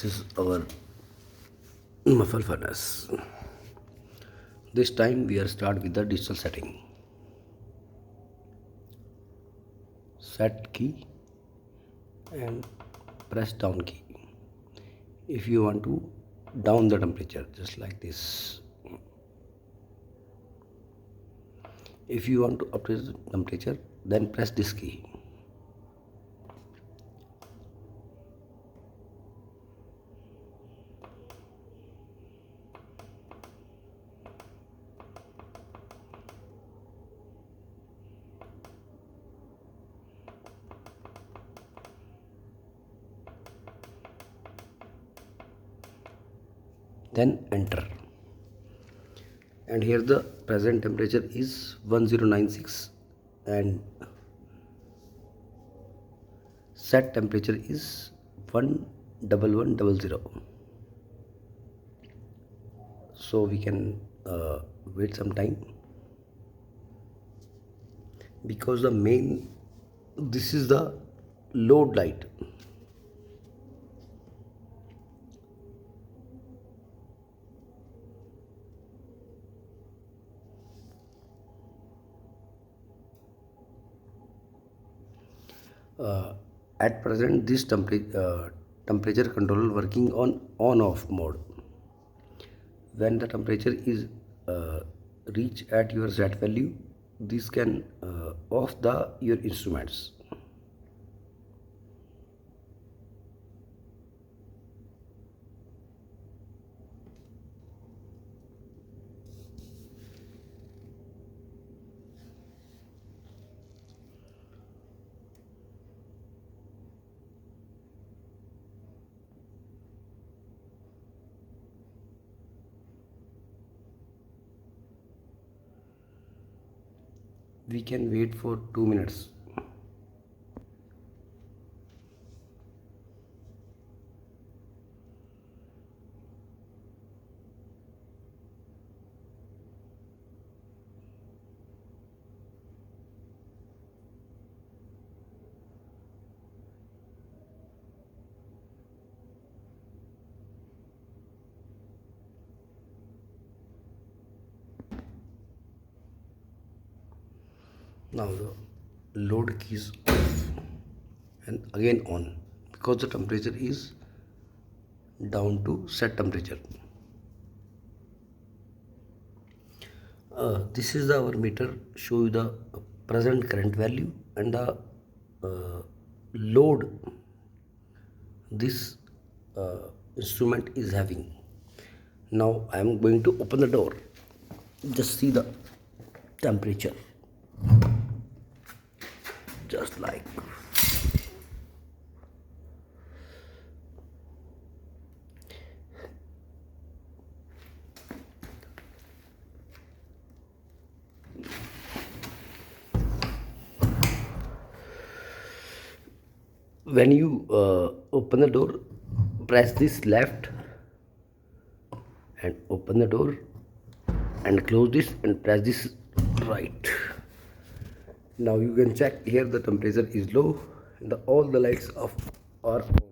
This is our muffle furnace. This time we are start with the digital setting. Set key and press down key. If you want to down the temperature, just like this. If you want to up the temperature, then press this key. Then enter, and here the present temperature is 1096 and set temperature is 11100. So we can wait some time, because this is the load light. At present this temperature controller working on on-off mode. When the temperature is reach at your set value, this can off your instruments. We can wait for 2 minutes. Now the load key is off and again on, because the temperature is down to set temperature. This is our meter, show you the present current value and the load this instrument is having. Now I am going to open the door. Just see the temperature. Just like when you open the door, press this left and open the door, and close this and press this right. Now you can check here the temperature is low and all the lights are on.